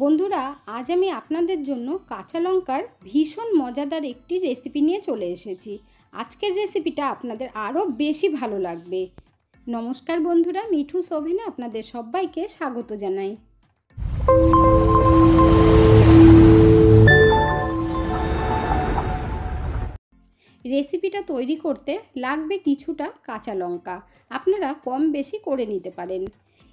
বন্ধুরা, আজ আমি আপনাদের জন্য কাঁচা লঙ্কার ভীষণ মজাদার একটি রেসিপি নিয়ে চলে এসেছি। আজকের রেসিপিটা আপনাদের আরও বেশি ভালো লাগবে। নমস্কার বন্ধুরা, মিঠুস ওভেনে আপনাদের সবাইকে স্বাগত জানাই। রেসিপিটা তৈরি করতে লাগবে কিছুটা কাঁচা লঙ্কা। আপনারা কম বেশি করে নিতে পারেন।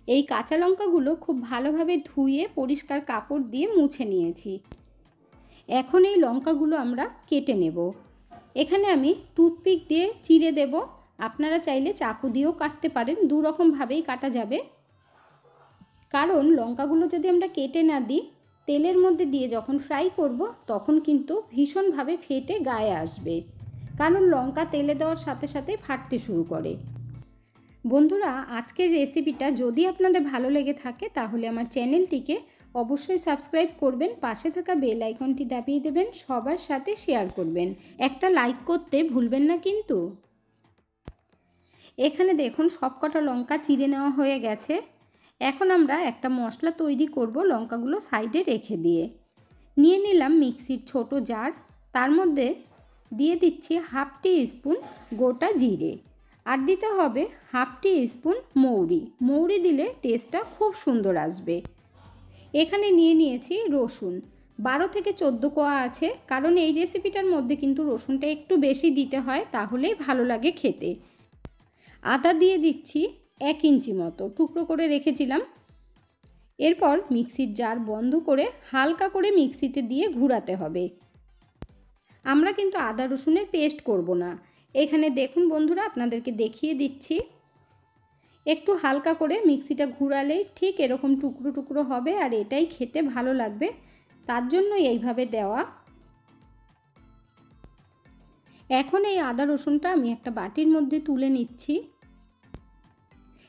এই কাঁচা লঙ্কাগুলো খুব ভালোভাবে ধুয়ে পরিষ্কার কাপড় দিয়ে মুছে নিয়েছি। এখন এই লঙ্কাগুলো আমরা কেটে নেব। এখানে আমি টুথপিক দিয়ে চিড়ে দেব। আপনারা চাইলে চাকু দিয়েও কাটতে পারেন, দু রকমভাবেই কাটা যাবে। কারণ লঙ্কাগুলো যদি আমরা কেটে না দিই, তেলের মধ্যে দিয়ে যখন ফ্রাই করব তখন কিন্তু ভীষণভাবে ফেটে গায়ে আসবে। কারণ লঙ্কা তেলে দেওয়ার সাথে সাথে ফাটতে শুরু করে। বন্ধুরা, আজকের রেসিপিটা যদি আপনাদের ভালো লেগে থাকে তাহলে আমার চ্যানেলটিকে অবশ্যই সাবস্ক্রাইব করবেন, পাশে থাকা বেল আইকনটি দাবিয়ে দেবেন, সবার সাথে শেয়ার করবেন, একটা লাইক করতে ভুলবেন না কিন্তু। এখানে দেখুন সবকটা লঙ্কা চিড়ে নেওয়া হয়ে গেছে। এখন আমরা একটা মশলা তৈরি করব লঙ্কাগুলো সাইডে রেখে দিয়ে। নিয়ে নিলাম মিক্সির ছোট জার, তার মধ্যে দিয়ে দিচ্ছি হাফ টি স্পুন গোটা জিরে, আর দিতে হবে হাফ টি স্পুন মৌরি দিলে টেস্টটা খুব সুন্দর আসবে। এখানে নিয়ে নিয়েছি রসুন, 12 থেকে 14 কোয়া আছে, কারণ এই রেসিপিটার মধ্যে কিন্তু রসুনটা একটু বেশি দিতে হয়, তাহলেই ভালো লাগে খেতে। আদা দিয়ে দিচ্ছি 1 ইঞ্চি মতো, টুকরো করে রেখেছিলাম। এরপর মিক্সির জার বন্ধ করে হালকা করে মিক্সিতে দিয়ে ঘোরাতে হবে। আমরা কিন্তু আদা রসুনের পেস্ট করব না। এখানে দেখুন বন্ধুরা, আপনাদেরকে দেখিয়ে দিচ্ছি। একটু হালকা করে মিক্সিটা ঘোরালেই ঠিক এরকম টুকরো টুকরো হবে, আর এটাই খেতে ভালো লাগবে, তার জন্য এইভাবে দেওয়া। এখন এই আদা রসুনটা আমি একটা বাটির মধ্যে তুলে নিচ্ছি।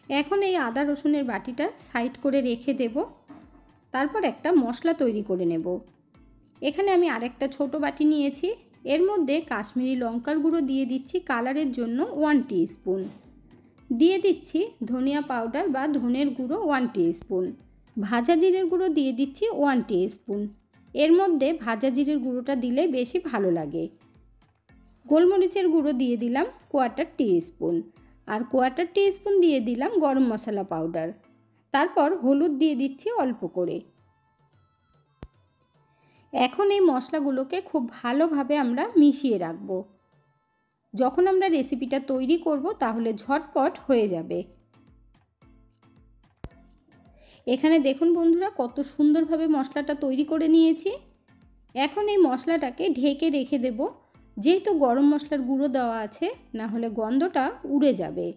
এখন এই আদা রসুনের বাটিটা সাইড করে রেখে দেব। তারপর একটা মশলা তৈরি করে নেব। এখানে আমি আরেকটা ছোট বাটি নিয়েছি, এর মধ্যে কাশ্মীরি লঙ্কার গুঁড়ো দিয়ে দিচ্ছি কালারের জন্য 1 টিস্পুন, দিয়ে দিচ্ছি ধনিয়া পাউডার বা ধনের গুঁড়ো 1 টিস্পুন, ভাজা জিরের গুঁড়ো দিয়ে দিচ্ছি 1 টিস্পুন। এর মধ্যে ভাজা জিরের গুঁড়োটা দিলে বেশি ভালো লাগে। গোলমরিচের গুঁড়ো দিয়ে দিলাম 1/4 টিস্পুন, আর 1/4 টিস্পুন দিয়ে দিলাম গরম মশলা পাউডার। তারপর হলুদ দিয়ে দিচ্ছি অল্প করে। এখন এই মশলাগুলোকে খুব ভালোভাবে আমরা মিশিয়ে রাখব। যখন আমরা রেসিপিটা তৈরি করব তাহলে ঝটপট হয়ে যাবে। এখানে দেখুন বন্ধুরা, কত সুন্দরভাবে মশলাটা তৈরি করে নিয়েছি। এখন এই মশলাটাকে ঢেকে রেখে দেব, যেহেতু গরম মশলার গুঁড়ো দেওয়া আছে, না হলে গন্ধটা উড়ে যাবে।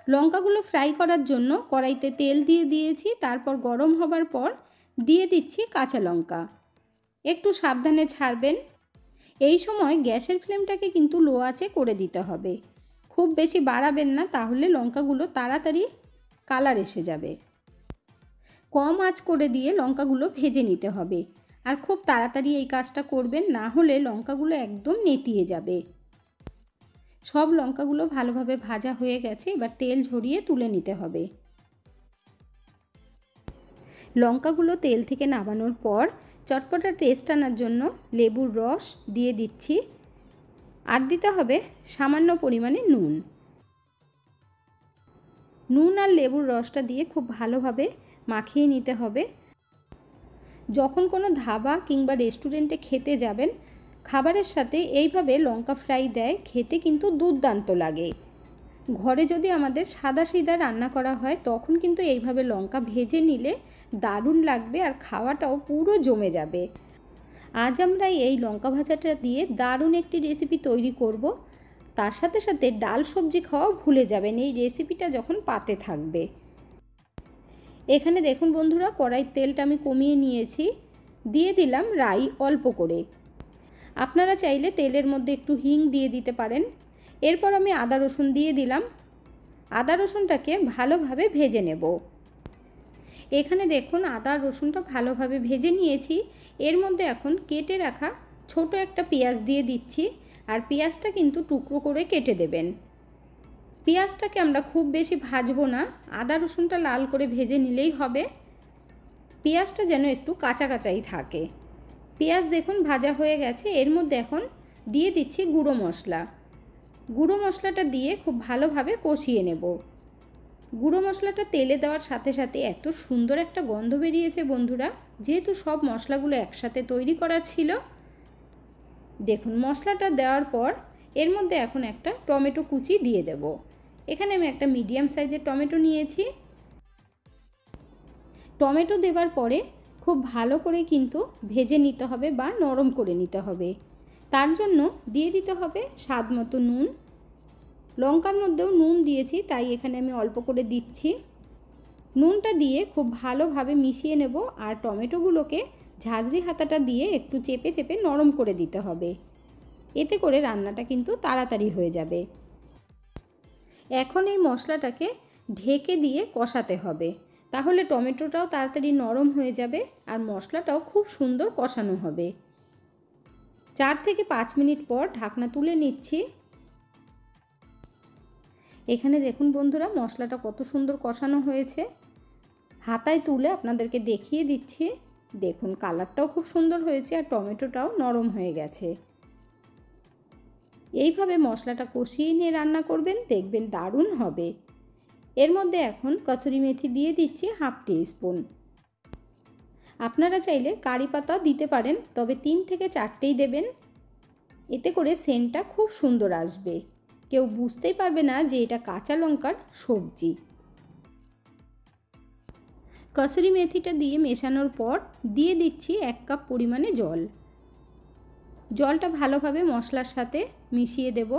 লঙ্কাগুলো ফ্রাই করার জন্য কড়াইতে তেল দিয়ে দিয়েছি, তারপর গরম হবার পর দিয়ে দিচ্ছি কাঁচা লঙ্কা। একটু সাবধানে ছাড়বেন। এই সময় গ্যাসের ফ্লেমটাকে কিন্তু লো আঁচে করে দিতে হবে, খুব বেশি বাড়াবেন না, তাহলে লঙ্কাগুলো তাড়াতাড়ি কালার এসে যাবে। কম আঁচ করে দিয়ে লঙ্কাগুলো ভেজে নিতে হবে, আর খুব তাড়াতাড়ি এই কাজটা করবেন, না হলে লঙ্কাগুলো একদম নেতিয়ে যাবে। সব লঙ্কাগুলো ভালোভাবে ভাজা হয়ে গেছে, এবার তেল ঝরিয়ে তুলে নিতে হবে। লঙ্কাগুলো তেল থেকে নামানোর পর চটপটা টেস্ট আনার জন্য লেবুর রস দিয়ে দিচ্ছি, আর দিতে হবে সামান্য পরিমাণে নুন আর লেবুর রসটা দিয়ে খুব ভালোভাবে মাখিয়ে নিতে হবে। যখন কোনো ধাবা কিংবা রেস্টুরেন্টে খেতে যাবেন, খাবারের সাথে এইভাবে লঙ্কা ফ্রাই দেয়, খেতে কিন্তু দুর্দান্ত লাগে। ঘরে যদি আমাদের সাদা সিধা রান্না করা হয় তখন কিন্তু এইভাবে লঙ্কা ভেজে নিলে দারুণ লাগবে, আর খাওয়াটাও পুরো জমে যাবে। আজ আমরা এই লঙ্কা ভাজাটা দিয়ে দারুণ একটি রেসিপি তৈরি করব। তার সাথে সাথে ডাল সবজি খাওয়াও ভুলে যাবেন এই রেসিপিটা যখন পাতে থাকবে। এখানে দেখুন বন্ধুরা, কড়াইয়ের তেলটা আমি কমিয়ে নিয়েছি, দিয়ে দিলাম রাই অল্প করে। আপনারা চাইলে তেলের মধ্যে একটু হিং দিয়ে দিতে পারেন। এরপর আমি আদা রসুন দিয়ে দিলাম। আদা রসুনটাকে ভালোভাবে ভেজে নেব। এখানে দেখুন আদা রসুনটা ভালোভাবে ভেজে নিয়েছি। এর মধ্যে এখন কেটে রাখা ছোট একটা পেঁয়াজ দিয়ে দিচ্ছি, আর পেঁয়াজটা কিন্তু টুকরো করে কেটে দেবেন। পেঁয়াজটাকে আমরা খুব বেশি ভাজবো না, আদা রসুনটা লাল করে ভেজে নিলেই হবে। পেঁয়াজটা যেন একটু কাঁচা কাঁচাই থাকে। পেঁয়াজ দেখুন ভাজা হয়ে গেছে। এর মধ্যে এখন দিয়ে দিচ্ছি গুঁড়ো মশলা। গুঁড়ো মশলাটা দিয়ে খুব ভালোভাবে কষিয়ে নেব। গুঁড়ো মশলাটা তেলে দেওয়ার সাথে সাথে এত সুন্দর একটা গন্ধ বেরিয়েছে বন্ধুরা, যেহেতু সব মশলাগুলো একসাথে তৈরি করা ছিল। দেখুন মশলাটা দেওয়ার পর এর মধ্যে এখন একটা টমেটো কুচি দিয়ে দেব। এখানে আমি একটা মিডিয়াম সাইজের টমেটো নিয়েছি। টমেটো দেওয়ার পরে খুব ভালো করে কিন্তু ভেজে নিতে হবে বা নরম করে নিতে হবে। তার জন্য দিয়ে দিতে হবে স্বাদ মতো নুন। লঙ্কার মধ্যেও নুন দিয়েছি, তাই এখানে আমি অল্প করে দিচ্ছি। নুনটা দিয়ে খুব ভালোভাবে মিশিয়ে নেব আর টমেটোগুলোকে ঝাঁঝরি হাতাটা দিয়ে একটু চেপে চেপে নরম করে দিতে হবে। এতে করে রান্নাটা কিন্তু তাড়াতাড়ি হয়ে যাবে। এখন এই মশলাটাকে ঢেকে দিয়ে কষাতে হবে, তাহলে টমেটোটাও তাড়াতাড়ি নরম হয়ে যাবে আর মশলাটাও খুব সুন্দর কষানো হবে। 4 থেকে 5 মিনিট পর ঢাকনা তুলে নিচ্ছি। এখানে দেখুন বন্ধুরা মশলাটা কত সুন্দর কষানো হয়েছে। হাতায় তুলে আপনাদেরকে দেখিয়ে দিচ্ছি। দেখুন কালারটাও খুব সুন্দর হয়েছে আর টমেটোটাও নরম হয়ে গেছে। এইভাবে মশলাটা কষিয়ে নিয়ে রান্না করবেন, দেখবেন দারুণ হবে। এর মধ্যে এখন কসুরি মেথি দিয়ে দিচ্ছি 1/2 টিস্পুন। আপনারা চাইলে কারি পাতা দিতে পারেন, তবে 3 থেকে 4টেই দেবেন। এতে করে সেন্টটা খুব সুন্দর আসবে, কেউ বুঝতেই পারবে না যে এটা কাঁচা লঙ্কার সবজি। কসুরি মেথিটা দিয়ে মেশানোর পর দিয়ে দিচ্ছি 1 কাপ পরিমাণে জল। জলটা ভালোভাবে মশলার সাথে মিশিয়ে দেব।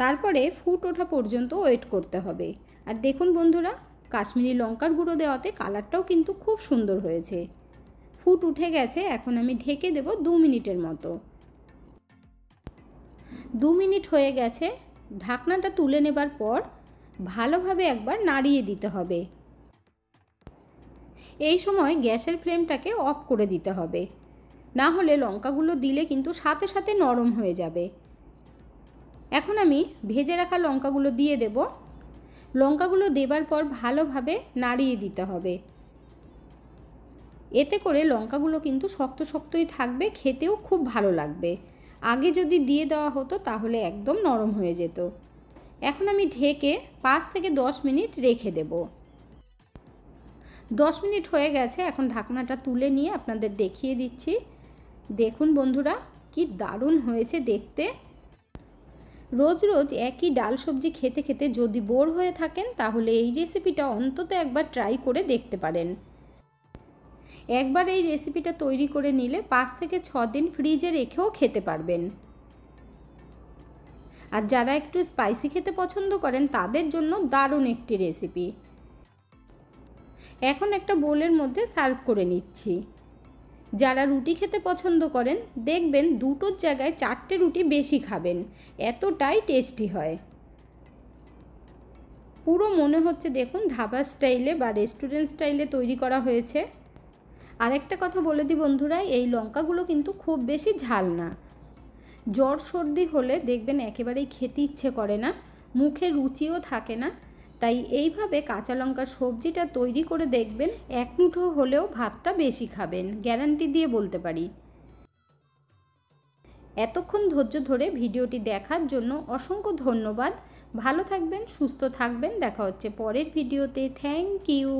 তারপরে ফুট ওঠা পর্যন্ত ওয়েট করতে হবে। আর দেখুন বন্ধুরা কাশ্মীরি লঙ্কার গুঁড়ো দেওয়াতে কালারটাও কিন্তু খুব সুন্দর হয়েছে। ফুট উঠে গেছে, এখন আমি ঢেকে দেব 2 মিনিটের মতো। 2 মিনিট হয়ে গেছে। ঢাকনাটা তুলে নেবার পর ভালোভাবে একবার নাড়িয়ে দিতে হবে। এই সময় গ্যাসের ফ্লেমটাকে অফ করে দিতে হবে, না হলে লঙ্কাগুলো দিলে কিন্তু সাথে সাথে নরম হয়ে যাবে। এখন আমি ভেজে রাখা লঙ্কাগুলো দিয়ে দেব। লঙ্কাগুলো দেবার পর ভালোভাবে নাড়িয়ে দিতে হবে। এতে করে লঙ্কাগুলো কিন্তু শক্ত শক্তই থাকবে, খেতেও খুব ভালো লাগবে। আগে যদি দিয়ে দেওয়া হতো তাহলে একদম নরম হয়ে যেত। এখন আমি ঢেকে 5 থেকে 10 মিনিট রেখে দেব। 10 মিনিট হয়ে গেছে। এখন ঢাকনাটা তুলে নিয়ে আপনাদের দেখিয়ে দিচ্ছি। দেখুন বন্ধুরা কি দারুণ হয়েছে দেখতে। রোজ রোজ একই ডাল সবজি খেতে খেতে যদি বোর হয়ে থাকেন তাহলে এই রেসিপিটা অন্তত একবার ট্রাই করে দেখতে পারেন। একবার এই রেসিপিটা তৈরি করে নিলে 5 থেকে 6 দিন ফ্রিজে রেখেও খেতে পারবেন। আর যারা একটু স্পাইসি খেতে পছন্দ করেন তাদের জন্য দারুণ একটি রেসিপি। এখন একটা বোলের মধ্যে সার্ভ করে নিচ্ছি। যারা রুটি খেতে পছন্দ করেন দেখবেন 2টোর জায়গায় 4টে রুটি বেশি খাবেন, এতটাই টেস্টি হয়। পুরো মনে হচ্ছে দেখুন ধাবা স্টাইলে বা রেস্টুরেন্ট স্টাইলে তৈরি করা হয়েছে। আরেকটা কথা বলে দিই বন্ধুরা, এই লঙ্কাগুলো কিন্তু খুব বেশি ঝাল না। জ্বর সর্দি হলে দেখবেন একেবারেই খেতে ইচ্ছে করে না, মুখে রুচিও থাকে না। তাই এইভাবে কাঁচা লঙ্কার সবজিটা তৈরি করে দেখবেন, 1 মুঠো হলেও ভাতটা বেশি খাবেন, গ্যারান্টি দিয়ে বলতে পারি। এতক্ষণ ধৈর্য ধরে ভিডিওটি দেখার জন্য অসংখ্য ধন্যবাদ। ভালো থাকবেন, সুস্থ থাকবেন। দেখা হচ্ছে পরের ভিডিওতে। Thank you.